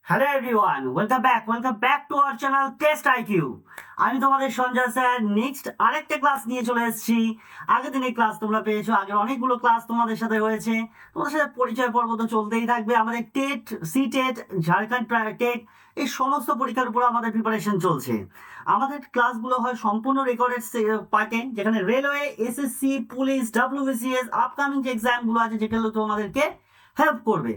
Hello everyone, welcome back to our channel test IQ. আমি তোমাদের Sanjay sir next আরেকটা class নিয়ে চলে এসেছি। আগের দিনের ক্লাস তোমরা পেয়েছো, আগের অনেকগুলো ক্লাস তোমাদের সাথে হয়েছে। তোমাদের সাথে পরিচয় পর্ব তো চলতেই থাকবে। আমাদের TET, C TET, Jharkhand TET, এই সমস্ত পরীক্ষার উপর আমাদের প্রিপারেশন চলছে। আমাদের ক্লাসগুলো হয় সম্পূর্ণ রেকর্ডেড পার্টে, যেখানে railway, SSC, police, WBCS, upcoming যে এক্সামগুলো আছে যেগুলো তোমাদেরকে হেল্প করবে।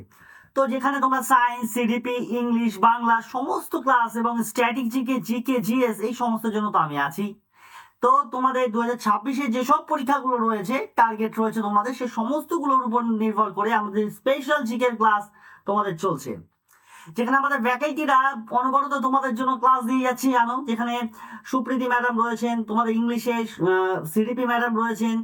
তো যেখানে তোমরা সায়েন্স, সিডিপি, ইংলিশ, বাংলা সমস্ত ক্লাস এবং স্ট্যাটিক জিকে, জিকে, জিএস এই সমস্ত জন্য তো আমি আছি। তো তোমাদের 2026-এ যেসব পরীক্ষাগুলো রয়েছে, টার্গেট রয়েছে তোমাদের, সেই সমস্তগুলোর উপর নির্ভর করে আমাদের স্পেশাল জিকের ক্লাস তোমাদের চলছে, যেখানে আমাদের ফ্যাকাল্টিরা অনবরত তোমাদের জন্য ক্লাস দিয়ে যাচ্ছি জানো। যেখানে সুপ্রীতি ম্যাডাম রয়েছেন তোমাদের ইংলিশে, সিডিপি ম্যাডাম রয়েছেন,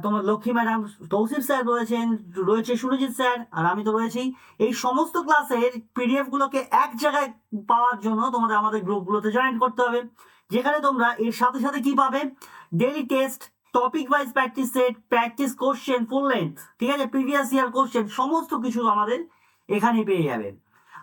তোমার লক্ষ্মী ম্যাডাম, তৌসিফ স্যার রয়েছেন, রয়েছে সুরজিৎ স্যার, আর আমি তো রয়েছি। এই সমস্ত ক্লাসের পিডিএফ গুলোকে এক জায়গায় পাওয়ার জন্য তোমাদের আমাদের গ্রুপগুলোতে জয়েন করতে হবে, যেখানে তোমরা এর সাথে সাথে কি পাবে, daily test, topic wise practice set, practice question full length, ঠিক আছে, প্রিভিয়াস ইয়ার কোশ্চেন, সমস্ত কিছু আমাদের এখানে পেয়ে যাবে।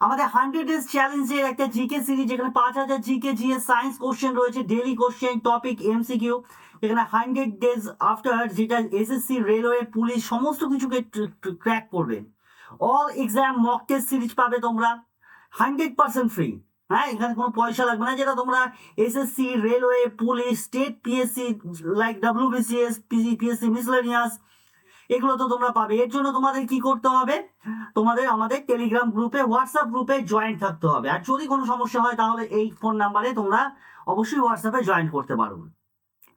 আমাদের 100 ডেজ চ্যালেঞ্জের একটা জিকে সিরিজ, যেখানে 5000 জিকে জিএস সায়েন্স কোশ্চেন রয়েছে, ডেইলি কোশ্চেন, টপিক, এমসিকিউ। এখানে 100 ডেজ আফটার, যেটা এসএসসি, রেলওয়ে, পুলিশ সমস্ত কিছুকে ক্র্যাক করবে। All exam mock test series পাবে তোমরা 100% ফ্রি। হ্যাঁ, এখানে কোনো পয়সা লাগবে না, যেটা তোমরা SSC, railway, police, state PSC like WBCS, PSC miscellaneous, এগুলো তো তোমরা পাবে। এর জন্য তোমাদের কি করতে হবে, তোমাদের আমাদের টেলিগ্রাম গ্রুপে, হোয়াটসঅ্যাপ গ্রুপে জয়েন থাকতে হবে। আর যদি কোনো সমস্যা হয় তাহলে এই ফোন নাম্বারে তোমরা অবশ্যই হোয়াটসঅ্যাপে জয়েন করতে পারো।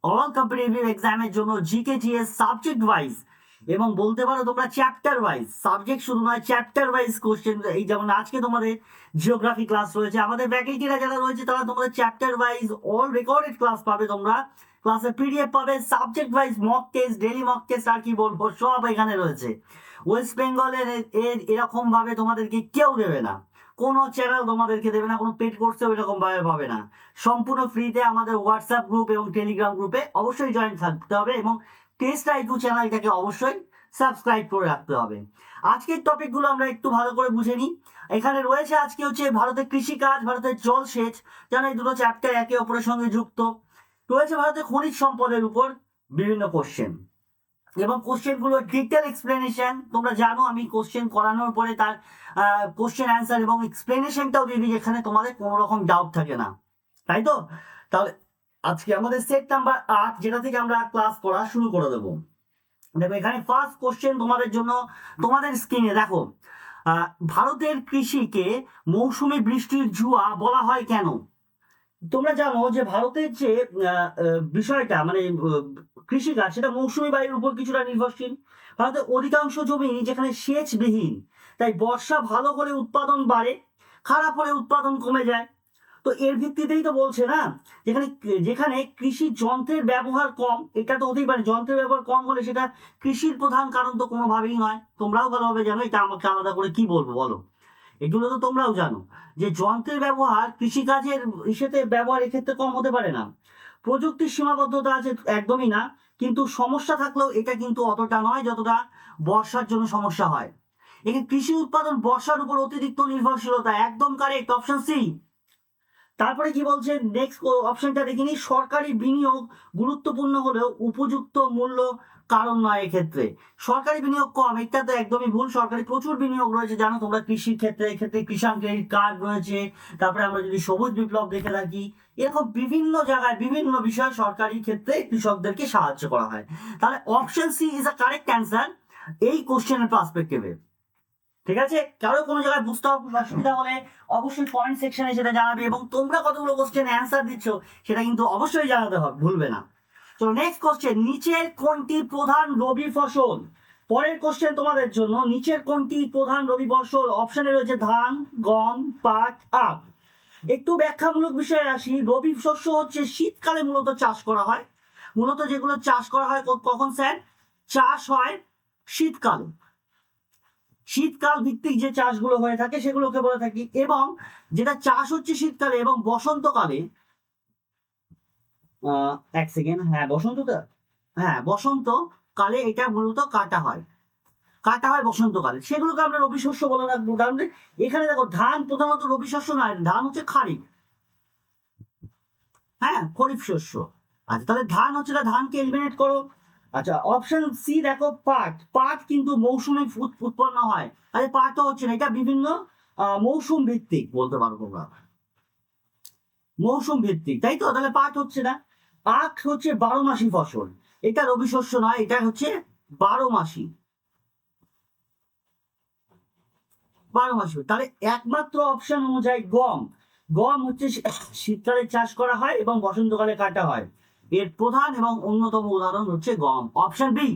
অল কম্পিটিটিভ এক্সামের জন্য জিকে জিএস সাবজেক্ট ওয়াইজ, এবং বলতে পারো তোমরা চ্যাপ্টার ওয়াইজ, সাবজেক্ট শুধু নয় চ্যাপ্টার ওয়াইজ কোশ্চেন। এই যেমন আজকে তোমাদের জিওগ্রাফি ক্লাস রয়েছে, আমাদের ফ্যাকাল্টিরা যারা রয়েছে তারা তোমাদের chapter wise all recorded class পাবে তোমরা। ক্লাসে পিডিএফ পাবে, subject wise mock test, daily mock test, আর কি বলবো, সব এখানে রয়েছে। ওয়েস্ট বেঙ্গলের এরকম ভাবে তোমাদেরকে কেউ দেবে না, কোনো চ্যানেল তোমাদেরকে দেবে না, কোনো পেড কোর্সেও এরকম ভাবে পাবে না। সম্পূর্ণ ফ্রিতে আমাদের হোয়াটসঅ্যাপ গ্রুপ এবং টেলিগ্রাম গ্রুপে অবশ্যই জয়েন থাকতে হবে, এবং টেস্ট আইকিউ চ্যানেলটাকে অবশ্যই সাবস্ক্রাইব করে রাখতে হবে। আজকের টপিকগুলো আমরা একটু ভালো করে বুঝে নিই। এখানে রয়েছে আজকে হচ্ছে ভারতের কৃষিকাজ, ভারতের জলসেচ, যেন এই দুটো চ্যাপ্টার একে অপরের সঙ্গে যুক্ত। রয়েছে ভারতের খনিজ সম্পদের উপর বিভিন্ন কোশ্চেন, এবং কোশ্চেনগুলো ডিটেল এক্সপ্লেনেশন। তোমরা জানো আমি কোশ্চেন করানোর পরে তার কোশ্চেন অ্যান্সার এবং এক্সপ্লেনেশনটাও দিয়ে দিই, যেখানে তোমাদের কোনো রকম ডাউট থাকে না, তাই তো? তাহলে আজকে আমাদের সেট নাম্বার 8, যেটা থেকে আমরা ক্লাস করা শুরু করে দেবো। দেখো এখানে ফার্স্ট কোশ্চেন তোমাদের জন্য, তোমাদের স্ক্রিনে দেখো, ভারতের কৃষিকে মৌসুমী বৃষ্টির জুয়া বলা হয় কেন? তোমরা জানো যে ভারতের যে বিষয়টা, মানে কৃষিকাজ, সেটা মৌসুমী বায়ুর উপর কিছুটা নির্ভরশীল। ভারতের অধিকাংশ জমি যেখানে সেচবিহীন, তাই বর্ষা ভালো হলে উৎপাদন বাড়ে, খারাপ হলে উৎপাদন কমে যায়। তো এর ভিত্তিতেই তো বলছে না, যেখানে যেখানে কৃষি যন্ত্রের ব্যবহার কম, এটা তো হতেই পারে, যন্ত্রের ব্যবহার কম হলে সেটা কৃষির প্রধান কারণ তো কোনোভাবেই নয়। তোমরাও ভালোভাবে জানো, এটা আমাকে আলাদা করে কি বলবো বলো, এগুলো তো তোমরাও জানো যে যন্ত্রের ব্যবহার কৃষিকাজের ইসেতে ব্যবহার এক্ষেত্রে কম হতে পারে না। প্রযুক্তির সীমাবদ্ধতা আছে একদমই না, কিন্তু সমস্যা থাকলেও এটা কিন্তু অতটা নয় যতটা বর্ষার জন্য সমস্যা হয়। এখানে কৃষি উৎপাদন বর্ষার উপর অতিরিক্ত নির্ভরশীলতা, একদম কারেক্ট, অপশন সি। তারপরে কি বলছে নেক্সট অপশনটা দেখিনি, সরকারি বিনিয়োগ গুরুত্বপূর্ণ হলেও উপযুক্ত মূল্য কারণ নয় এক্ষেত্রে। সরকারি বিনিয়োগ কম, এটা তো একদমই ভুল। সরকারি প্রচুর বিনিয়োগ রয়েছে, জানো তোমরা, কৃষির ক্ষেত্রে। এক্ষেত্রে কিষাণ ক্রেডিট কার্ড রয়েছে, তারপরে আমরা যদি সবুজ বিপ্লব দেখে থাকি, এরকম বিভিন্ন জায়গায় বিভিন্ন বিষয় সরকারি ক্ষেত্রে কৃষকদেরকে সাহায্য করা হয়। তাহলে option C is a correct answer এই কোশ্চেনের পার্সপেক্টিভে। ঠিক আছে, কারো কোনো জায়গায় বুঝতে অসুবিধা হলে অবশ্যই কমেন্ট সেকশনে সেটা জানাবে, এবং তোমরা কতগুলো কোশ্চেন অ্যান্সার দিচ্ছ সেটা কিন্তু অবশ্যই জানাতে হবে, ভুলবে না। চলো নেক্সট কোশ্চেন, নিচের কোনটি প্রধান রবি ফসল? পরের কোশ্চেন তোমাদের জন্য, নিচের কোনটি প্রধান রবি ফসল? অপশনে রয়েছে ধান, গম, পাট, আখ। একটু ব্যাখ্যামূলক বিষয়ে আসি। রবি শস্য হচ্ছে শীতকালে মূলত চাষ করা হয়। মূলত যেগুলো চাষ করা হয় কখন স্যার? চাষ হয় শীতকালে। শীতকাল ভিত্তিক যে চাষগুলো হয়ে থাকে সেগুলোকে বলে থাকি, এবং যেটা চাষ হচ্ছে শীতকালে এবং বসন্তকালে, এক সেকেন্ড, হ্যাঁ বসন্তকালে এটা মূলত কাটা হয়। কাটা হয় বসন্তকালে, সেগুলোকে আমরা রবি শস্য বলে রাখবো। তাহলে এখানে দেখো ধান প্রধানত রবি শস্য নয়, ধান হচ্ছে খারিফ, হ্যাঁ খরিফ শস্য। আচ্ছা তাহলে ধান হচ্ছে না, ধানকে এলিমিনেট করো। আচ্ছা অপশন সি দেখো পাট, পাট কিন্তু মৌসুমে উৎপন্ন হয়। আরে পাট তো হচ্ছে না, এটা বিভিন্ন মৌসুম ভিত্তিক বলতে পারবো তোমরা, মৌসুম ভিত্তিক, তাই তো? তাহলে পাট হচ্ছে না। আখ হচ্ছে 12 মাসি ফসল, এটা রবি শস্য নয়, এটা হচ্ছে 12 মাসি, 12 মাসি। তাহলে একমাত্র অপশন অনুযায়ী গম, গম হচ্ছে শীতকালে চাষ করা হয় এবং বসন্তকালে কাটা হয়, এর প্রধান এবং অন্যতম উদাহরণ হচ্ছে গম, অপশন বি।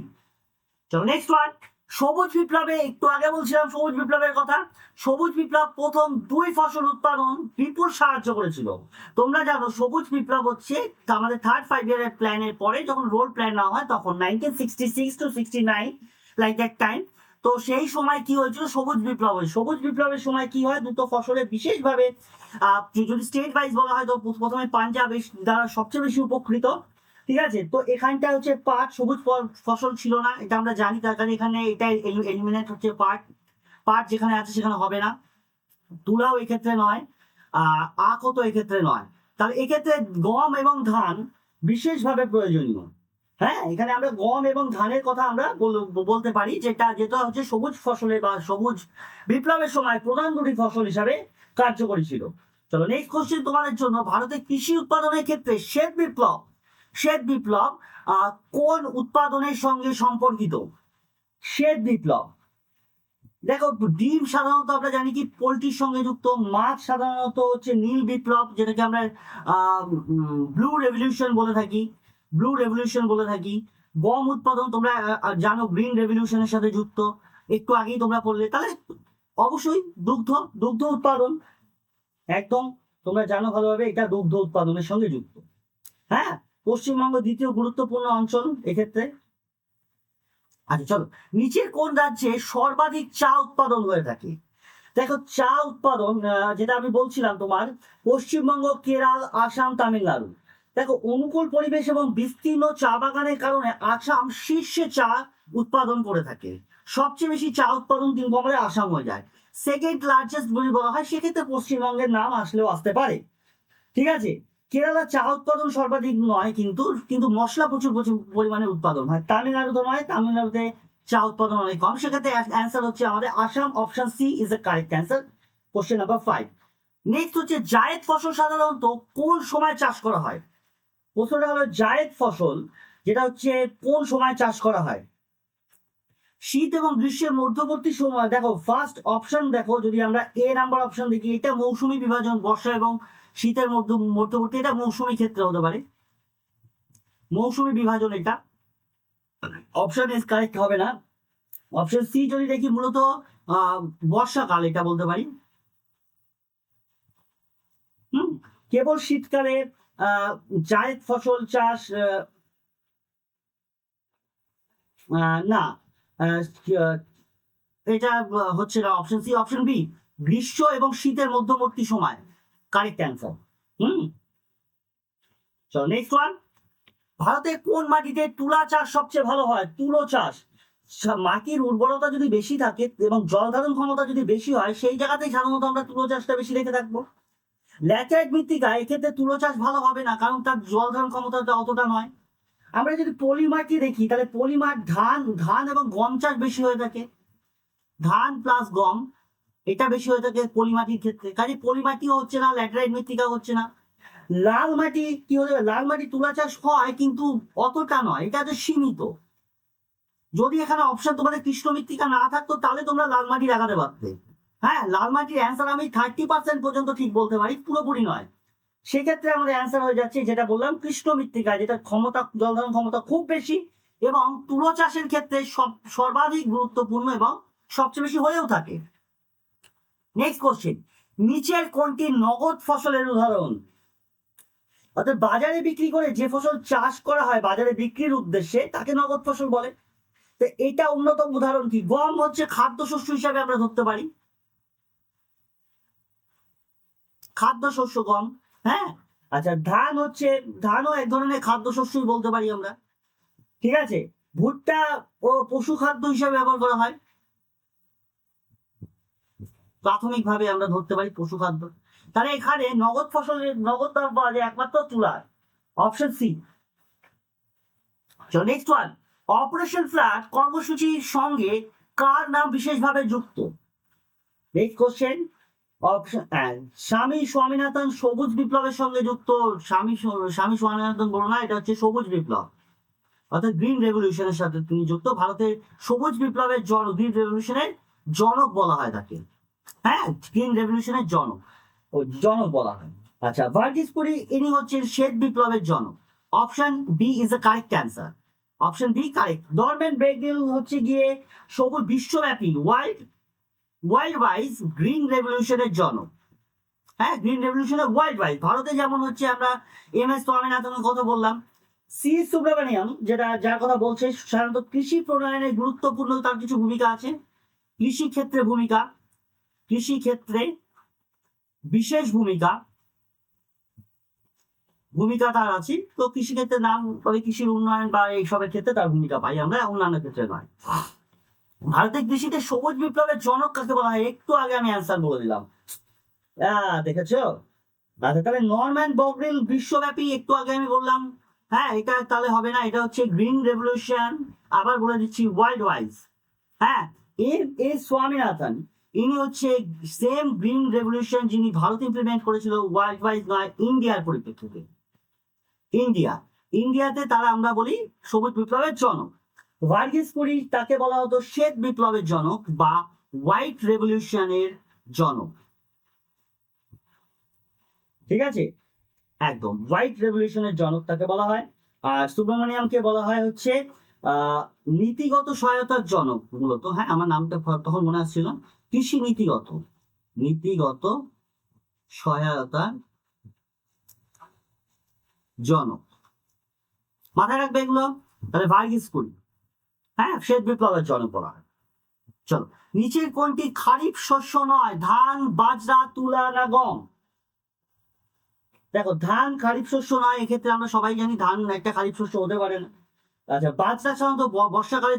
চলো নেক্সট ওয়ান, সবুজ বিপ্লবে, একটু আগে বলছিলাম সবুজ বিপ্লবের কথা। সবুজ বিপ্লব প্রথম 2 ফসল উৎপাদন বিপুল সাহায্য করেছিল। তোমরা জানো সবুজ বিপ্লব হচ্ছে আমাদের থার্ড 5 ইয়ারের প্ল্যানের পরে যখন রোল প্ল্যান নেওয়া হয়, তখন 1966 to 69 লাইক দ্যাট টাইম। তো সেই সময় কি হয়েছিল, সবুজ বিপ্লব হয়। সবুজ বিপ্লবের সময় কি হয়, দুটো ফসলে বিশেষভাবে যদি স্টেট ওয়াইজ বলা হয় তো প্রথমে পাঞ্জাব দ্বারা সবচেয়ে বেশি উপকৃত। ঠিক আছে, তো এখানটা হচ্ছে পাট, সবুজ ফসল ছিল না, এটা আমরা জানি, তার কারণে এখানে এটা এলিমিনেট হচ্ছে পাট, পাট যেখানে আছে সেখানে হবে না। তুলাও এক্ষেত্রে নয়, আখও তো এক্ষেত্রে নয়। তাহলে এক্ষেত্রে গম এবং ধান বিশেষভাবে প্রয়োজনীয়। হ্যাঁ, এখানে আমরা গম এবং ধানের কথা আমরা বলতে পারি, যেটা হচ্ছে সবুজ ফসলের বা সবুজ বিপ্লবের সময় প্রধান দুটি ফসল হিসাবে কার্যকরী ছিল। চলো নেক্সট কোশ্চেন তোমাদের জন্য, ভারতের কৃষি উৎপাদনের ক্ষেত্রে শ্বেত বিপ্লব, শ্বেত বিপ্লব কোন উৎপাদনের সঙ্গে সম্পর্কিত? শ্বেত বিপ্লব দেখো, ডিম সাধারণত আমরা জানি কি পোলট্রির সঙ্গে যুক্ত, মাছ সাধারণত হচ্ছে নীল বিপ্লব, যেটাকে আমরা ব্লু রেভলিউশন বলে থাকি, ব্লু রেভলিউশন বলে থাকি। গম উৎপাদন তোমরা জানো গ্রিন রেভলিউশনের সাথে যুক্ত, একটু আগেই তোমরা পড়লে। তাহলে অবশ্যই দুগ্ধ, দুগ্ধ উৎপাদন একদম তোমরা জানো ভালোভাবে, এটা দুগ্ধ উৎপাদনের সঙ্গে যুক্ত। হ্যাঁ, পশ্চিমবঙ্গ দ্বিতীয় গুরুত্বপূর্ণ অঞ্চল এক্ষেত্রে। আচ্ছা চলো, নিচের কোন রাজ্যে সর্বাধিক চা উৎপাদন হয়ে থাকে? দেখো চা উৎপাদন যেটা আমি বলছিলাম তোমার, পশ্চিমবঙ্গ, কেরল, আসাম, তামিলনাড়ু। দেখো অনুকূল পরিবেশ এবং বিস্তীর্ণ চা বাগানের কারণে আসাম শীর্ষে চা উৎপাদন করে থাকে। সবচেয়ে বেশি চা উৎপাদন কিন্তু আমাদের আসাম হয়ে যায়। সেকেন্ড লার্জেস্ট যদি বলা হয় সেক্ষেত্রে পশ্চিমবঙ্গের নাম আসলেও আসতে পারে। ঠিক আছে, কেরালা চা উৎপাদন সর্বাধিক নয়, কিন্তু কিন্তু মশলা প্রচুর প্রচুর পরিমাণে উৎপাদন হয়। তামিলনাড়ুতে নয়, তামিলনাড়ুতে চা উৎপাদন অনেক কম। সেক্ষেত্রে অ্যান্সার হচ্ছে আমাদের Assam, option C is a correct answer. Question number 5। Next হচ্ছে জায়েদ ফসল সাধারণত কোন সময় চাষ করা হয়? প্রশ্নটা হলো জায়েদ ফসল যেটা হচ্ছে কোন সময় চাষ করা হয়? শীত এবং গ্রীষ্মের মধ্যবর্তী সময়। দেখো ফার্স্ট অপশন দেখো, যদি আমরা এ নাম্বার অপশন দেখি, এটা মৌসুমী বিভাজন, বর্ষা এবং শীতের মধ্যবর্তী, এটা মৌসুমী ক্ষেত্রে হতে পারে, মৌসুমী বিভাজন এটা। অপশন এস কারেক্ট হবে না। অপশন সি যদি দেখি, মূলত বর্ষাকাল এটা বলতে পারি। কেবল শীতকালে জায়েদ ফসল চাষ না, এটা হচ্ছে না। অপশন সি, অপশন বি গ্রীষ্ম এবং শীতের মধ্যবর্তী সময় কারেক্ট অ্যান্সার। চলো নেক্সট ওয়ান, ভারতে কোন মাটিতে তুলা চাষ সবচেয়ে ভালো হয়? তুলো চাষ, মাটির উর্বরতা যদি বেশি থাকে এবং জল ধারণ ক্ষমতা যদি বেশি হয়, সেই জায়গাতেই সাধারণত আমরা তুলো চাষটা বেশি দেখে থাকবো। ল্যাটেরাইট মৃত্তিকা, এক্ষেত্রে তুলো চাষ ভালো হবে না, কারণ তার জল ধারণ ক্ষমতাটা অতটা নয়। আমরা যদি পলি মাটি দেখি, তাহলে পলি মাঠ, ধান এবং গম চাষ বেশি হয়ে থাকে, ধান প্লাস গম এটা বেশি হয়ে থাকে পলি মাটির ক্ষেত্রে। কাজে পলি মাটিও হচ্ছে না, ল্যাটেরাইট মৃত্তিকা হচ্ছে না। লাল মাটি কি হতে পারে? লাল মাটি তুলা চাষ হয় কিন্তু অতটা নয়, এটা হচ্ছে সীমিত। যদি এখানে অপশন তোমাদের কৃষ্ণ মৃত্তিকা না থাকতো তাহলে তোমরা লাল মাটি লাগাতে পারতে। হ্যাঁ, লাল মাটির অ্যান্সার আমি 30% পর্যন্ত ঠিক বলতে পারি, পুরোপুরি নয়। সেক্ষেত্রে আমাদের অ্যান্সার হয়ে যাচ্ছে যেটা বললাম কৃষ্ণ মৃত্তিকা, যেটা ক্ষমতা, জল ধারণ ক্ষমতা খুব বেশি এবং তুলো চাষের ক্ষেত্রে সর্বাধিক গুরুত্বপূর্ণ এবং সবচেয়ে বেশি হয়েও থাকে। নেক্সট কোশ্চেন, নিচের কোনটি নগদ ফসলের উদাহরণ? অর্থাৎ বাজারে বিক্রি করে যে ফসল চাষ করা হয় বাজারে বিক্রির উদ্দেশ্যে, তাকে নগদ ফসল বলে। তো এটা অন্যতম উদাহরণ কি? গম হচ্ছে খাদ্যশস্য হিসাবে আমরা ধরতে পারি, খাদ্যশস্য গম। হ্যাঁ, আচ্ছা ধান হচ্ছে, ধানও এক ধরনের খাদ্যশস্যই বলতে পারি আমরা। ঠিক আছে, ভুট্টা ও পশু খাদ্য হিসাবে ব্যবহার করা হয়। প্রাথমিকভাবে আমরা ধরতে পারি পশু খাদ্য। তাহলে এখানে নগদ ফসলের নগদ দাম পাওয়া যায় একমাত্র তুলার, অপশন সি। চলো নেক্সট ওয়ান, অপারেশন ফ্লাড কর্মসূচির সঙ্গে কার নাম বিশেষভাবে যুক্ত? নেক্সট কোশ্চেন, অপশন স্বামী স্বামীনাথন সবুজ বিপ্লবের সঙ্গে যুক্ত। স্বামী স্বামীনাথন বলো না, এটা হচ্ছে সবুজ বিপ্লব, অর্থাৎ গ্রিন রেভলিউশনের সাথে তিনি যুক্ত। ভারতের সবুজ বিপ্লবের গ্রিন রেভলিউশনের জনক বলা হয় তাকে। হ্যাঁ, গ্রিন রেভলিউশনের জনক বলা হয়। আচ্ছা, ভার্গিস কুরি ইনি হচ্ছেন শ্বেত বিপ্লবের জনক। Option B is a correct answer, option B correct. Norman ব্রেগডেল হচ্ছে গিয়ে সবুজ বিশ্বব্যাপী ওয়ার্ল্ড ওয়াইজ গ্রিন রেভলিউশনের জনক। হ্যাঁ, গ্রিন রেভলিউশনের ওয়ার্ল্ড ওয়াইড। ভারতে যেমন হচ্ছে আমরা এম এস স্বামীনাথনের কথা বললাম, সি সুব্রমণিয়াম যেটা যার কথা বলছে, সাধারণত কৃষি প্রণয়নে গুরুত্বপূর্ণ তার কিছু ভূমিকা আছে। কৃষি ক্ষেত্রে বিশেষ ভূমিকা তার আছে। তো কৃষিক্ষেত্রে নাম, তবে কৃষির উন্নয়ন বা এইসবের ক্ষেত্রে তার ভূমিকা পাই আমরা, অন্যান্য ক্ষেত্রে নয়। ভারতের কৃষিতে সবুজ বিপ্লবের জনক কাকে বলা হয়? একটু আগে আমি অ্যান্সার বলে দিলাম, দেখেছো? আচ্ছা, তাহলে নরম্যান ব্রেগডেল বিশ্বব্যাপী, একটু আগে আমি বললাম। হ্যাঁ, এটা তাহলে হবে না, এটা হচ্ছে গ্রিন রেভলিউশন। আবার বলে দিচ্ছি ওয়ার্ল্ড ওয়াইজ। হ্যাঁ, এস স্বামীনাথন ইনি হচ্ছে সেম গ্রিন রেভলিউশন যিনি ভারত ইমপ্লিমেন্ট করেছিল, ওয়ার্ল্ড ওয়াইজ নয়, ইন্ডিয়ার পরিপ্রেক্ষিতে। ইন্ডিয়াতে তারা আমরা বলি সবুজ বিপ্লবের জনক। ভার্গিস কুরি তাকে বলা হতো শ্বেত বিপ্লবের জনক বা হোয়াইট রেভলিউশনের জনক। ঠিক আছে, একদম হোয়াইট রেভলিউশনের জনক তাকে বলা হয়। আর সুব্রমণিয়ামকে বলা হয় হচ্ছে নীতিগত সহায়তার জনক মূলত। হ্যাঁ, আমার নামটা তখন মনে আসছিল, কৃষি নীতিগত সহায়তার জনক। মাথায় রাখবে এগুলো। তাহলে ভার্গিস কুরি, হ্যাঁ, শ্বেত বিপ্লবের জনক বলা হয়। চলো, নিচের কোনটি খারিফ শস্য নয়? ধান, বাজরা, তুলা না গম? দেখো, ধান খারিফ শস্য নয়, এক্ষেত্রে আমরা সবাই জানি ধান একটা খারিফ শস্য হতে পারে না। আচ্ছা, বাজরা সাধারণত বর্ষাকালে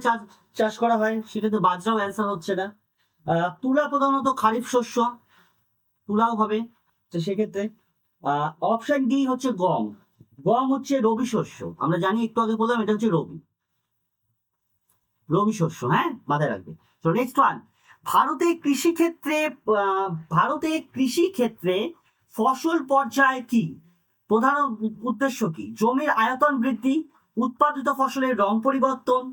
চাষ করা হয়, সেক্ষেত্রে বাজরাও অ্যান্সার হচ্ছে না। তুলা প্রধানত খারিফ শস্য, তুলাও হবে। তো সেক্ষেত্রে অপশন ডি হচ্ছে গম। গম হচ্ছে রবি শস্য, আমরা জানি, একটু আগে বললাম এটা হচ্ছে রবি শস্য। হ্যাঁ, মাথায় রাখবে। তো নেক্সট ওয়ান, ভারতে কৃষিক্ষেত্রে ফসল পর্যায় কি? প্রধান উদ্দেশ্য কি? জমির আয়তন বৃদ্ধি, উৎপাদিত ফসলের রং পরিবর্তন,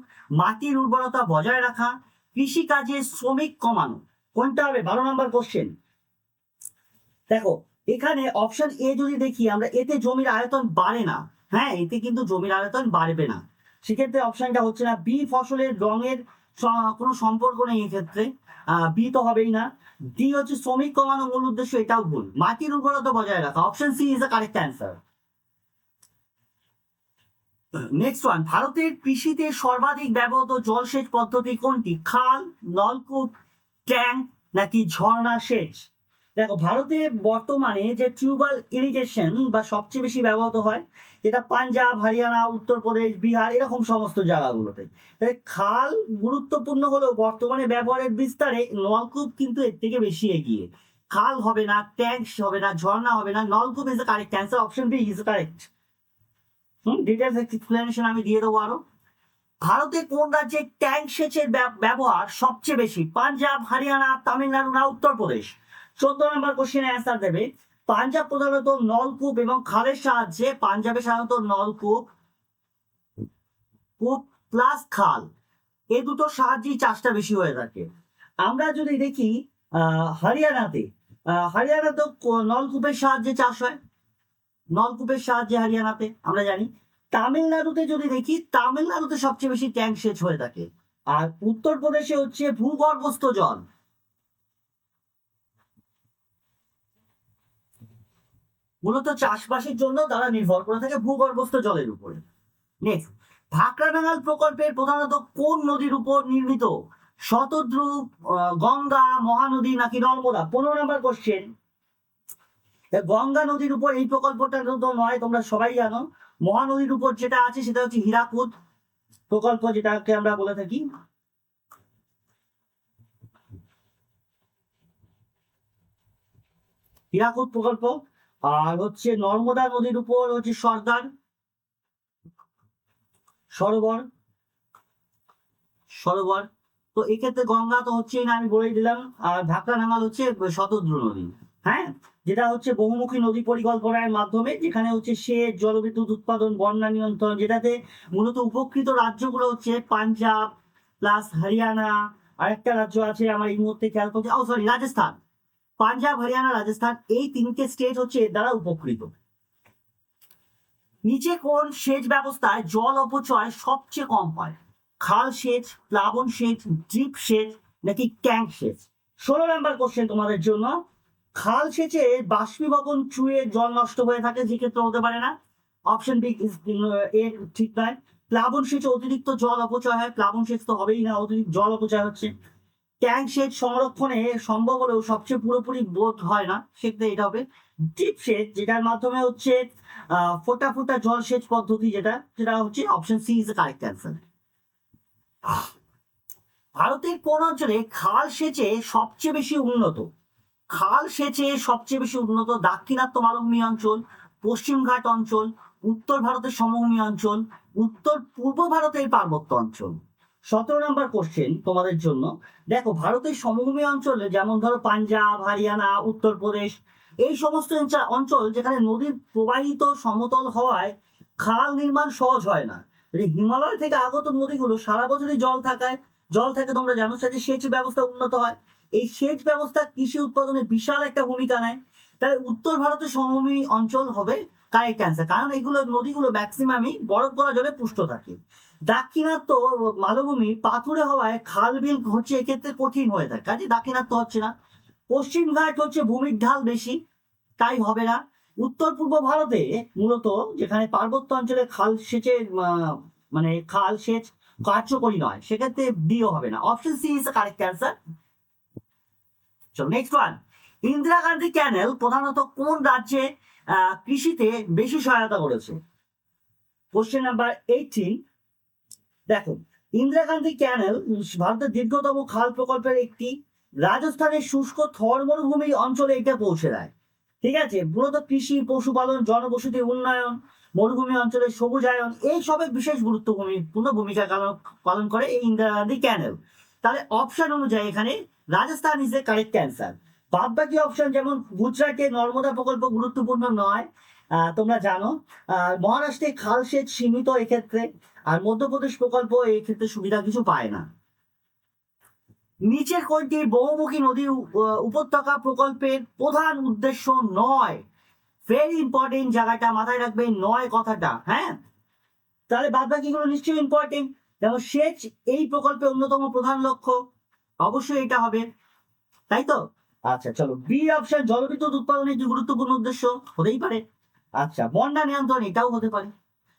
মাটির উর্বরতা বজায় রাখা, কৃষিকাজে শ্রমিক কমানো। কোনটা হবে? 12 নম্বর কোশ্চেন। দেখো, এখানে অপশন এ যদি দেখি আমরা, এতে জমির আয়তন বাড়ে না। হ্যাঁ, এতে কিন্তু জমির আয়তন বাড়বে না, সেক্ষেত্রে অপশনটা হচ্ছে না। বি, ফসলের রঙের কোনো সম্পর্ক নেই এক্ষেত্রে, বি তো হবেই না। ডি হচ্ছে শ্রমিক কমানো মূল উদ্দেশ্য, এটাও ভুল। মাটির উর্বরতা বজায় রাখা, option C is the correct answer. Next one, ভারতের কৃষিতে সর্বাধিক ব্যবহৃত জলসেচ পদ্ধতি কোনটি? খাল, নলকূপ, ট্যাঙ্ক নাকি ঝর্ণা সেচ? দেখো, ভারতে বর্তমানে যে টিউবওয়েল ইরিগেশন বা সবচেয়ে বেশি ব্যবহৃত হয়, যেটা পাঞ্জাব, হরিয়ানা, উত্তরপ্রদেশ, বিহার এরকম সমস্ত জায়গাগুলোতে। তাই খাল গুরুত্বপূর্ণ হলেও বর্তমানে ব্যবহারের বিস্তারে নলকূপ কিন্তু এর থেকে বেশি এগিয়ে। খাল হবে না, ট্যাঙ্ক হবে না, ঝর্ণা হবে না, নলকূপ is the correct answer, option B is correct. Details explanation আমি দিয়ে দেবো আরো। ভারতে কোন রাজ্যে ট্যাঙ্ক সেচের ব্যবহার সবচেয়ে বেশি? পাঞ্জাব, হরিয়ানা, তামিলনাড়ু না উত্তরপ্রদেশ? 14 নম্বর কোশ্চেনে অ্যান্সার দেবে। পাঞ্জাব প্রধানত নলকূপ এবং খালের সাহায্যে, পাঞ্জাবে সাধারণত নলকূপ প্লাস খাল, এই দুটো সাহায্যেই চাষটা বেশি হয়ে থাকে। আমরা যদি দেখি হরিয়ানাতে নলকূপের সাহায্যে চাষ হয়, নলকূপের সাহায্যে হরিয়ানাতে আমরা জানি। তামিলনাড়ুতে যদি দেখি, তামিলনাড়ুতে সবচেয়ে বেশি ট্যাঙ্ক সেচ হয়ে থাকে। আর উত্তরপ্রদেশে হচ্ছে ভূগর্ভস্থ জল। মূলত চাষবাসের জন্য তারা নির্ভর করে থাকে ভূগর্ভস্থ জলের উপরে। নেক্সট, ভাকরানাগাল প্রকল্পের প্রধানত কোন নদীর উপর নির্মিত? শতদ্রু, গঙ্গা, মহানদী নাকি নর্মদা? 15 নম্বর কোশ্চেন। গঙ্গা নদীর উপর এই প্রকল্পটা তো নয়, তোমরা সবাই জানো। মহানদীর উপর যেটা আছে সেটা হচ্ছে হীরাকুদ প্রকল্প, যেটাকে আমরা বলে থাকি। হীরাকুদ প্রকল্প, আর হচ্ছে নর্মদা নদীর উপর হচ্ছে সর্দার সরোবর সরোবর। তো এক্ষেত্রে গঙ্গা তো হচ্ছেই না, আমি বলেই দিলাম। আর ঢাকা-নাঙ্গাল হচ্ছে শতদ্রু নদী, হ্যাঁ, যেটা হচ্ছে বহুমুখী নদী পরিকল্পনার মাধ্যমে, যেখানে হচ্ছে সেচ, জলবিদ্যুৎ উৎপাদন, বন্যা নিয়ন্ত্রণ, যেটাতে মূলত উপকৃত রাজ্যগুলো হচ্ছে পাঞ্জাব প্লাস হরিয়ানা, আরেকটা রাজ্য আছে আমার এই মুহূর্তে খেয়াল করছে, ও সরি, রাজস্থান। পাঞ্জাব, হরিয়ানা, রাজস্থান, এই তিনটে স্টেট হচ্ছে এর দ্বারা উপকৃত। নিচে কোন সেচ ব্যবস্থায় জল অপচয় সবচেয়ে কম হয়? খাল সেচ, প্লাবন সেচ, ড্রিপ সেচ, নাকি ট্যাঙ্ক সেচ? 16 নম্বর কোশ্চেন তোমাদের জন্য। খাল সেচে বাষ্পীভবন চুয়ে জল নষ্ট হয়ে থাকে, যে ক্ষেত্রে হতে পারে না, অপশন বি এ ঠিক নয়। প্লাবন সেচে অতিরিক্ত জল অপচয় হয়, প্লাবন সেচ তো হবেই না, অতিরিক্ত জল অপচয় হচ্ছে। ট্যাঙ্ক সেচ সংরক্ষণে সম্ভব হলেও সবচেয়ে পুরোপুরি বোধ হয় না, সেক্ষেত্রে এটা হবে ড্রিপ সেচ, যেটার মাধ্যমে হচ্ছে ফোটা ফোটা জল সেচ পদ্ধতি, যেটা যেটা হচ্ছে option C is the correct answer. ভারতের কোন অঞ্চলে খাল সেচে সবচেয়ে বেশি উন্নত? খাল সেচে সবচেয়ে বেশি উন্নত দাক্ষিণাত্য মালভূমি অঞ্চল, পশ্চিমঘাট অঞ্চল, উত্তর ভারতের সমভূমি অঞ্চল, উত্তর পূর্ব ভারতের পার্বত্য অঞ্চল। 17 নম্বর কোশ্চেন তোমাদের জন্য। দেখো, ভারতের সমভূমি অঞ্চলে যেমন ধরো পাঞ্জাব, হরিয়ানা, উত্তরপ্রদেশ, এই সমস্ত অঞ্চল যেখানে নদীর প্রবাহিত সমতল হওয়ায় খাল নির্মাণ সহজ হয় না। হিমালয় থেকে আগত নদীগুলো সারা বছরই জল থাকে, তোমরা জানো, সাথে সেচ ব্যবস্থা উন্নত হয়। এই সেচ ব্যবস্থা কৃষি উৎপাদনে বিশাল একটা ভূমিকা নেয়। তাই উত্তর ভারতের সমভূমি অঞ্চল হবে কারেক্ট অ্যান্সার, কারণ এগুলো নদীগুলো ম্যাক্সিমামই বরফ পড়া জলে পুষ্ট থাকে। দাক্ষিণাত্য মালভূমি পাথুরে হওয়ায় খাল বিল হচ্ছে এক্ষেত্রে কঠিন হয়ে থাকে, কাজে দাক্ষিণাত্য হচ্ছে না। পশ্চিম ঘাট হচ্ছে ভূমির ঢাল বেশি, তাই হবে না। উত্তর পূর্ব ভারতে মূলত যেখানে পার্বত্য অঞ্চলে খাল সেচের মানে খাল সেচ কার্যকরী নয়, সেক্ষেত্রে ডিও হবে না, option C is the correct answer. চলো next one. Indira Gandhi canal প্রধানত কোন রাজ্যে কৃষিতে বেশি সহায়তা করেছে? Question number 18। দেখো, ইন্দিরা গান্ধী ক্যানেল ভারতের দীর্ঘতম খাল প্রকল্পের একটি। রাজস্থানের শুষ্ক থর মরুভূমি অঞ্চলে এটা পৌঁছে দেয়। ঠিক আছে, মূলত কৃষি, পশুপালন, জনবসতি উন্নয়ন, মরুভূমি অঞ্চলের সবুজায়ন, এই সবে বিশেষ গুরুত্বপূর্ণ ভূমিকা পালন করে এই ইন্দিরা গান্ধী ক্যানেল। তাহলে অপশন অনুযায়ী এখানে Rajasthan is a correct answer. বাদ বাকি অপশন যেমন গুজরাটে নর্মদা প্রকল্প গুরুত্বপূর্ণ নয়, তোমরা জানো। মহারাষ্ট্রে খাল সেচ সীমিত এক্ষেত্রে, আর মধ্যপ্রদেশ প্রকল্প এই ক্ষেত্রে সুবিধা কিছু পায় না। নিচের কোনটি বহুমুখী নদী উপত্যকা প্রকল্পের প্রধান উদ্দেশ্য নয়? ভেরি ইম্পর্টেন্ট, জায়গাটা মাথায় রাখবে, নয় কথাটা, হ্যাঁ। তাহলে বাদ বাকিগুলো নিশ্চয়ই ইম্পর্টেন্ট। যেমন সেচ এই প্রকল্পের অন্যতম প্রধান লক্ষ্য, অবশ্যই এটা হবে, তাই তো। আচ্ছা চলো, বি অপশন জলবিদ্যুৎ উৎপাদনের একটি গুরুত্বপূর্ণ উদ্দেশ্য, হতেই পারে। আচ্ছা, বন্যা নিয়ন্ত্রণ, এটাও হতে পারে।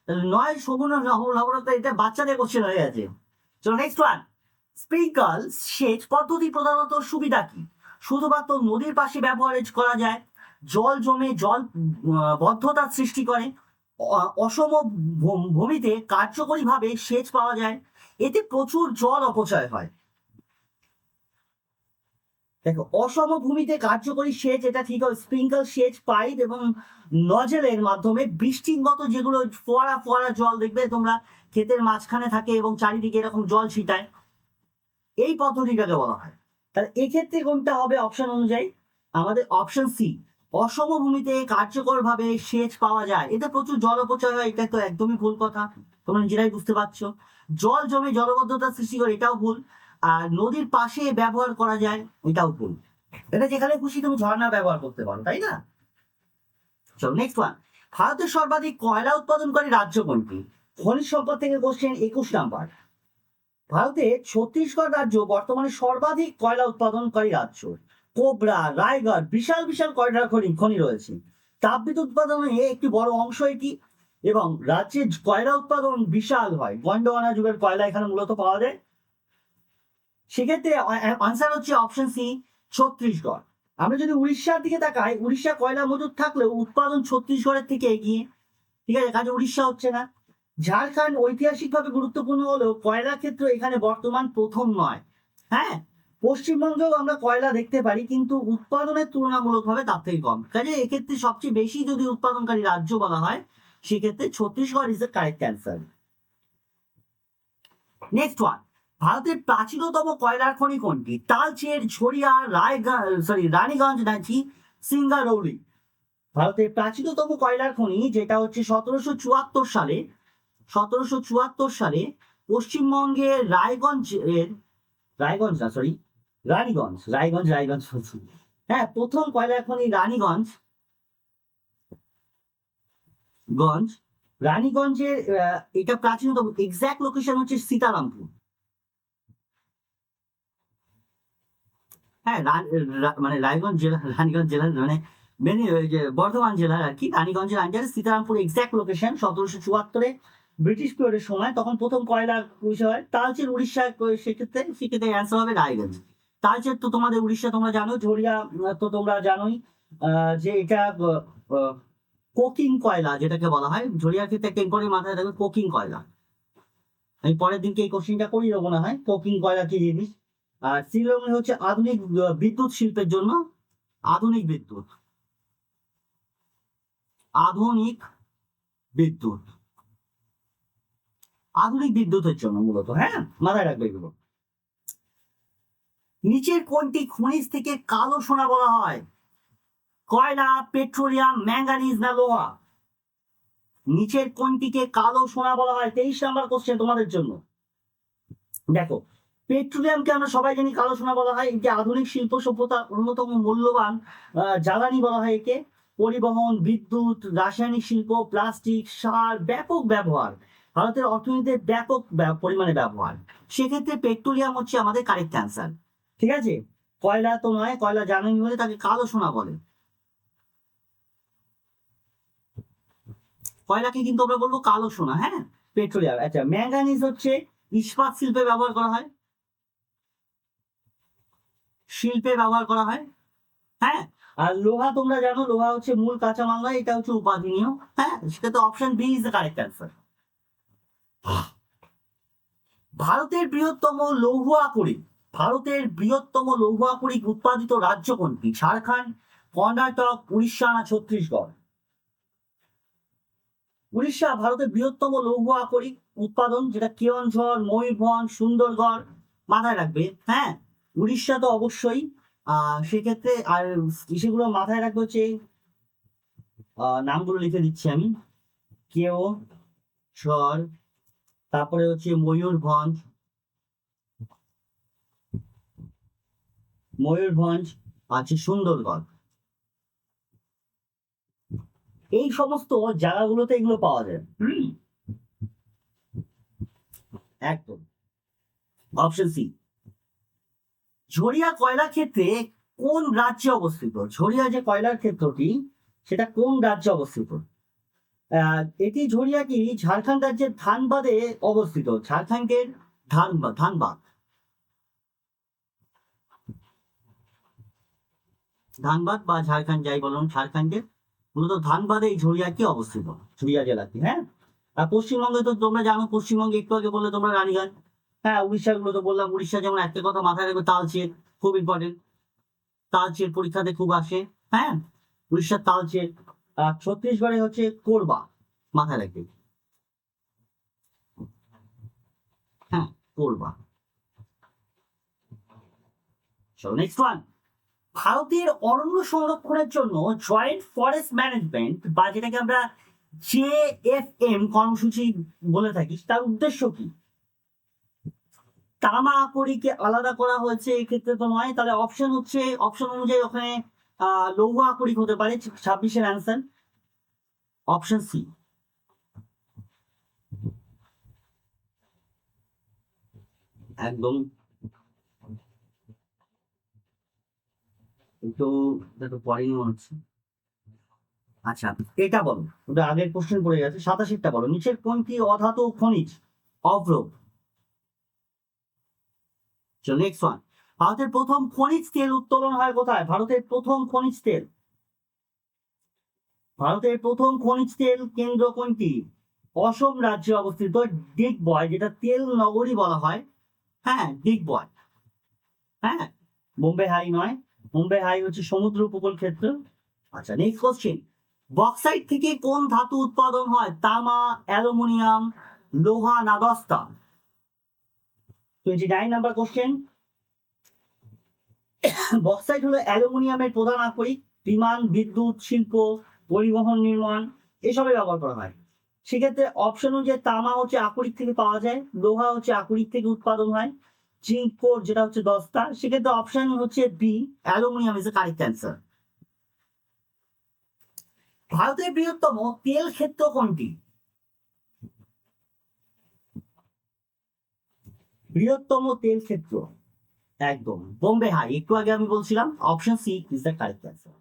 তাহলে নয় সগুণ লবণতা, এটা বাচ্চাদের কোশ্চেন হয়ে গেছে। চলো নেক্সট ওয়ান। স্প্রিঙ্কল সেচ পদ্ধতি প্রধানত সুবিধা কি? শুধুমাত্র নদীর পাশে ব্যবহার করা যায়, জল জমে জল বদ্ধতার সৃষ্টি করে, অসম ভূমিতে কার্যকরীভাবে সেচ পাওয়া যায়, এতে প্রচুর জল অপচয় হয়। দেখো, অসম ভূমিতে কার্যকরী সেচ, এটা ঠিক হয়। স্প্রিঙ্কল সেচ পাইপ এবং নজেলের মাধ্যমে বৃষ্টির মতো যেগুলো ফোয়ারা ফোয়ারা জল দেখবে তোমরা ক্ষেতের মাঝখানে থাকে এবং চারিদিকে এরকম জল ছিটায়, এই পদ্ধতিটাকে বলা হয়। তাহলে এক্ষেত্রে কোনটা হবে অপশন অনুযায়ী? আমাদের অপশন সি, অসম ভূমিতে কার্যকরভাবে সেচ পাওয়া যায়, এতে প্রচুর জল অপচয় হয়, এটা তো একদমই ভুল কথা, তোমরা নিজেরাই বুঝতে পারছো। জল জমে জলবদ্ধতা সৃষ্টি করে, এটাও ভুল। আর নদীর পাশে ব্যবহার করা যায়, এটাও ভুল। এটা যেখানে খুশি তুমি ঝর্ণা ব্যবহার করতে পারো, তাই না? চলো নেক্সট ওয়ান। ভারতের সর্বাধিক কয়লা উৎপাদনকারী রাজ্য কোনটি? খনিজ সম্পদ থেকে কোশ্চেন, 21 নম্বর। ভারতের ছত্তিশগড় রাজ্য বর্তমানে সর্বাধিক কয়লা উৎপাদনকারী রাজ্য। কোবরা, রায়গড়, বিশাল বিশাল কয়লার খনি রয়েছে। তাপবিদ্যুৎ উৎপাদনে একটি বড় অংশ এটি, এবং রাজ্যের কয়লা উৎপাদন বিশাল হয়। গন্ডোয়ানা যুগের কয়লা এখানে মূলত পাওয়া যায়। সেক্ষেত্রে আনসার হচ্ছে অপশন সি, ছত্তিশগড়। আমরা যদি উড়িষ্যার দিকে তাকাই, উড়িষ্যা কয়লা মজুদ থাকলেও উৎপাদন ছত্তিশগড়ের থেকে এগিয়ে। ঠিক আছে, কাজে উড়িষ্যা হচ্ছে না। ঝাড়খণ্ড ঐতিহাসিকভাবে গুরুত্বপূর্ণ হলেও কয়লা ক্ষেত্র এখানে বর্তমান প্রথম নয়। হ্যাঁ, পশ্চিমবঙ্গেও আমরা কয়লা দেখতে পারি, কিন্তু উৎপাদনের তুলনামূলকভাবে তার থেকে কম। কাজে এক্ষেত্রে সবচেয়ে বেশি যদি উৎপাদনকারী রাজ্য বলা হয়, সেক্ষেত্রে Chhattisgarh is a correct answer. Next one, ভারতের প্রাচীনতম কয়লার খনি কোনটি? তালচের, ঝরিয়া, রানীগঞ্জ নাকি সিঙ্গারৌলি? ভারতের প্রাচীনতম কয়লার খনি যেটা হচ্ছে 1774 সালে পশ্চিমবঙ্গের রানীগঞ্জ বলছি। হ্যাঁ, প্রথম কয়লার খনি রানীগঞ্জের এটা প্রাচীনতম এক্সাক্ট লোকেশন হচ্ছে সীতারামপুর। হ্যাঁ, মানে রানীগঞ্জ জেলার মানে বর্ধমান জেলার আর কি, রানীগঞ্জের আন্ডারে সীতারামপুর এক্সাক্ট লোকেশন। 1774-এ ব্রিটিশ পিরিয়ডের সময় তখন প্রথম কয়লা বিষয় তালচের উড়িষ্যা, সেক্ষেত্রে অ্যান্সার হবে রায়গঞ্জ। তালচের তো তোমাদের উড়িষ্যা তোমরা জানো, ঝরিয়া তো তোমরা জানোই যে এটা কোকিং কয়লা যেটাকে বলা হয়। ঝরিয়ার ক্ষেত্রে একটা ইম্পর্টেন্ট মাথায় থাকবে কোকিং কয়লা। আমি পরের দিনকে এই কোশ্চিনটা করিয়ে দেবো না হয়, কোকিং কয়লা কি জিনিস। আর শিলংয়ে হচ্ছে আধুনিক বিদ্যুৎ শিল্পের জন্য, আধুনিক বিদ্যুৎ বিদ্যুতের জন্য মূলত। হ্যাঁ, মাথায় রাখবে এগুলো। নিচের কোনটি খনিজ থেকে কালো সোনা বলা হয়? কয়লা, পেট্রোলিয়াম, ম্যাঙ্গানিজ না লোহা? নিচের কোনটিকে কালো সোনা বলা হয়? 23 নম্বর কোশ্চেন তোমাদের জন্য। দেখো, পেট্রোলিয়ামকে আমরা সবাই জানি কালো সোনা বলা হয়। এটি আধুনিক শিল্প সভ্যতার অন্যতম মূল্যবান জ্বালানি বলা হয় একে। পরিবহন, বিদ্যুৎ, রাসায়নিক শিল্প, প্লাস্টিক, সার ব্যাপক ব্যবহার, ভারতের অর্থনীতিতে ব্যাপক পরিমাণে ব্যবহার। সেক্ষেত্রে পেট্রোলিয়াম হচ্ছে আমাদের কারেক্ট অ্যান্সার। ঠিক আছে, কয়লা তো নয়, কয়লা জ্বালানি বলে তাকে কালো সোনা বলে। কয়লাকে কিন্তু আমরা বলবো কালো সোনা। হ্যাঁ, পেট্রোলিয়াম। আচ্ছা, ম্যাঙ্গানিজ হচ্ছে ইস্পাত শিল্পে ব্যবহার করা হয়, হ্যাঁ। আর লোহা তোমরা জানো, লোহা হচ্ছে মূল কাঁচামাল নয়, এটা হচ্ছে উপাদানীয়। হ্যাঁ, সেটা তো option B is the correct answer. ভারতের বৃহত্তম লৌহ আকরিক উৎপাদিত রাজ্য কোনটি? ঝাড়খণ্ড, কর্ণাটক, উড়িষ্যা না ছত্তিশগড়? উড়িষ্যা ভারতের বৃহত্তম লৌহ আকরিক উৎপাদন, যেটা কেওনঝড়, ময়ূরভঞ্জ, সুন্দরগড়। মাথায় রাখবে। হ্যাঁ, উড়িষ্যা তো অবশ্যই। সেক্ষেত্রে আর সেগুলো মাথায় রাখবে হচ্ছে নামগুলো লিখে দিচ্ছি আমি। কেওনঝড়, তারপরে হচ্ছে ময়ূরভঞ্জ, আছে সুন্দরগড়। এই সমস্ত জায়গাগুলোতে এগুলো পাওয়া যায়। একদম অপশন সি। ঝরিয়া কয়লা ক্ষেত্রে কোন রাজ্যে অবস্থিত? ঝরিয়া যে কয়লার ক্ষেত্রটি, সেটা কোন রাজ্যে অবস্থিত? এটি ঝরিয়াটি ঝাড়খণ্ড রাজ্যের ধানবাদে অবস্থিত। ঝাড়খণ্ডের ধানবাদ বা ঝাড়খণ্ড যাই বলুন, ঝাড়খণ্ডের মূলত ধানবাদে এই ঝরিয়াটি অবস্থিত, ঝরিয়া জেলাটি। হ্যাঁ, আর পশ্চিমবঙ্গে তো তোমরা জানো, পশ্চিমবঙ্গে একটু আগে বললে তোমরা রানীগঞ্জ। হ্যাঁ, উড়িষ্যার গুলো তো বললাম। উড়িষ্যা যেমন একটা কথা মাথায় রাখবে, তালচের, খুব ইম্পর্টেন্ট। তালচের পরীক্ষাতে খুব আসে। হ্যাঁ, উড়িষ্যার তালচের। আর ছত্তিশগড়ে হচ্ছে কোরবা, মাথায় রাখবে। হ্যাঁ, কোরবা। চলো নেক্সট ওয়ান। ভারতের অরণ্য সংরক্ষণের জন্য জয়েন্ট ফরেস্ট ম্যানেজমেন্ট বা যেটাকে আমরা JFM কর্মসূচি বলে থাকি, তার উদ্দেশ্য কি? তামা আকরিকে আলাদা করা হয়েছে এক্ষেত্রে তো নয়, তাহলে অপশন হচ্ছে, অপশন অনুযায়ী ওখানে লৌহ আকরিক হতে পারে। 26-এর অ্যান্সার অপশন সি। একদম। একটু দেখো পরেই মনে হচ্ছে। আচ্ছা, এটা বলো, ওটা আগের কোশ্চেন পড়ে গেছে। 87টা বলো, নিচের কোনটি অধাতু খনিজ অভ্র? চলো নেক্সট ওয়ান। ভারতের প্রথম খনিজ তেল উত্তোলন হয় কোথায়? ভারতের প্রথম খনিজ তেল কেন্দ্র কোনটি? অসম রাজ্যে অবস্থিত ডিগবয়, যেটা তেল নগরী বলা হয়। হ্যাঁ, ডিগবয়। হ্যাঁ, বোম্বে হাই নয়, বোম্বে হাই হচ্ছে সমুদ্র উপকূল ক্ষেত্র। আচ্ছা, নেক্সট কোশ্চেন, বক্সাইট থেকে কোন ধাতু উৎপাদন হয়? তামা, অ্যালুমিনিয়াম, লোহা না দস্তা? 29 নাম্বার কোশ্চেন, বক্সাইট হলো অ্যালুমিনিয়ামের প্রধান আকরিক, বিমান, বিদ্যুৎ, শিল্প, পরিবহন, নির্মাণ এসবে ব্যবহার করা হয়। সেক্ষেত্রে অপশন অনুযায়ী তামা হচ্ছে আকরিক থেকে পাওয়া যায়, লোহা হচ্ছে আকরিক থেকে উৎপাদন হয়, জিঙ্ক কোর যেটা হচ্ছে দস্তা। সেক্ষেত্রে অপশন হচ্ছে B, aluminium is a correct answer. ভারতের বৃহত্তম তেল ক্ষেত্র কোনটি? বৃহত্তম তেল ক্ষেত্র একদম বোম্বে হাই, একটু আগে আমি বলছিলাম option C is the correct answer.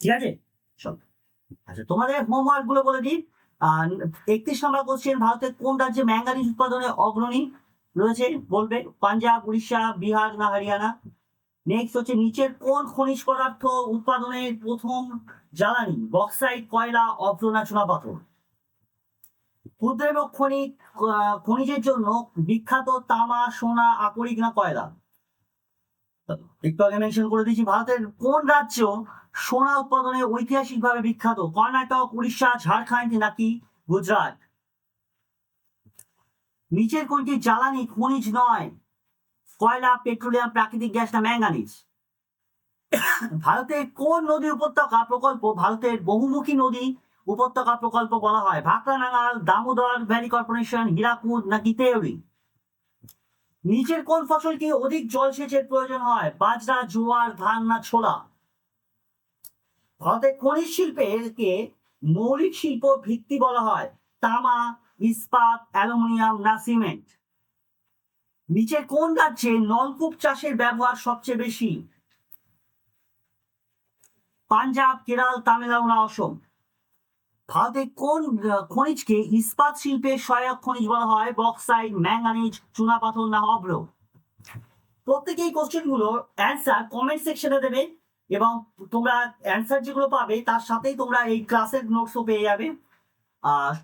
ঠিক আছে, চল। আচ্ছা, তোমাদের হোমওয়ার্ক গুলো বলে দিই। 31 নম্বর কোশ্চেন, ভারতের কোন রাজ্যে ম্যাঙ্গানিজ উৎপাদনে অগ্রণী রয়েছে? বলবে পাঞ্জাব, উড়িষ্যা, বিহার না হরিয়ানা? নেক্সট হচ্ছে, নিচের কোন খনিজ পদার্থ উৎপাদনের প্রথম জ্বালানি? বক্সাইট, কয়লা, অভ্র না চুনাপাথর? ক্ষুদ্রায়ন খনিজের জন্য বিখ্যাত তামা, সোনা, আকরিক না কয়লা? একটু আগে মেনশন করে দিয়েছি, ভারতের কোন রাজ্য সোনা উৎপাদনে ঐতিহাসিকভাবে বিখ্যাত? কর্ণাটক, উড়িষ্যা, ঝাড়খণ্ড নাকি গুজরাট? নিচের কোনটি জ্বালানি খনিজ নয়? কয়লা, পেট্রোলিয়াম, প্রাকৃতিক গ্যাস না ম্যাঙ্গানিজ? ভারতের কোন নদী উপত্যকা প্রকল্প ভারতের বহুমুখী নদী উপত্যকা প্রকল্প বলা হয়? ভাকরা নাঙ্গাল, দামোদর ভ্যালি কর্পোরেশন, হীরাকুদ নাকি তেওড়ি? নিচের কোন ফসলকে অধিক জলসেচের প্রয়োজন হয়? বাজরা, জোয়ার, ধান না ছোলা? ভারতের খনিজ শিল্পকে মৌলিক শিল্প ভিত্তি বলা হয়? তামা, ইস্পাত, অ্যালুমিনিয়াম না সিমেন্ট? নিচের কোন রাজ্যে নলকূপ চাষের ব্যবহার সবচেয়ে বেশি? পাঞ্জাব, কেরল, তামিলনাড়ু না অসম? ভারতের কোন খনিজকে ইস্পাত শিল্পের সহায়ক খনিজ বলা হয়? বক্সাইট, ম্যাঙ্গানিজ, চুনাপাথর না অভ্র? প্রত্যেকেই কোশ্চেন গুলো অ্যান্সার কমেন্ট সেকশনে দেবে, এবং তোমরা অ্যান্সার যেগুলো পাবে তার সাথেই তোমরা এই ক্লাসের নোটসও পেয়ে যাবে।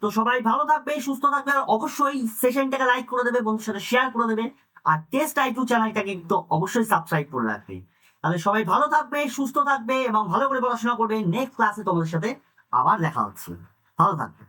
তো সবাই ভালো থাকবে, সুস্থ থাকবে, আর অবশ্যই সেশনটাকে লাইক করে দেবে, বন্ধুর সাথে শেয়ার করে দেবে, আর টেস্ট আইকিউ চ্যানেলটাকে কিন্তু অবশ্যই সাবস্ক্রাইব করে রাখবে। তাহলে সবাই ভালো থাকবে, সুস্থ থাকবে এবং ভালো করে পড়াশোনা করবে। নেক্সট ক্লাসে তোমাদের সাথে আবার দেখা হচ্ছে। ভালো থাকবে।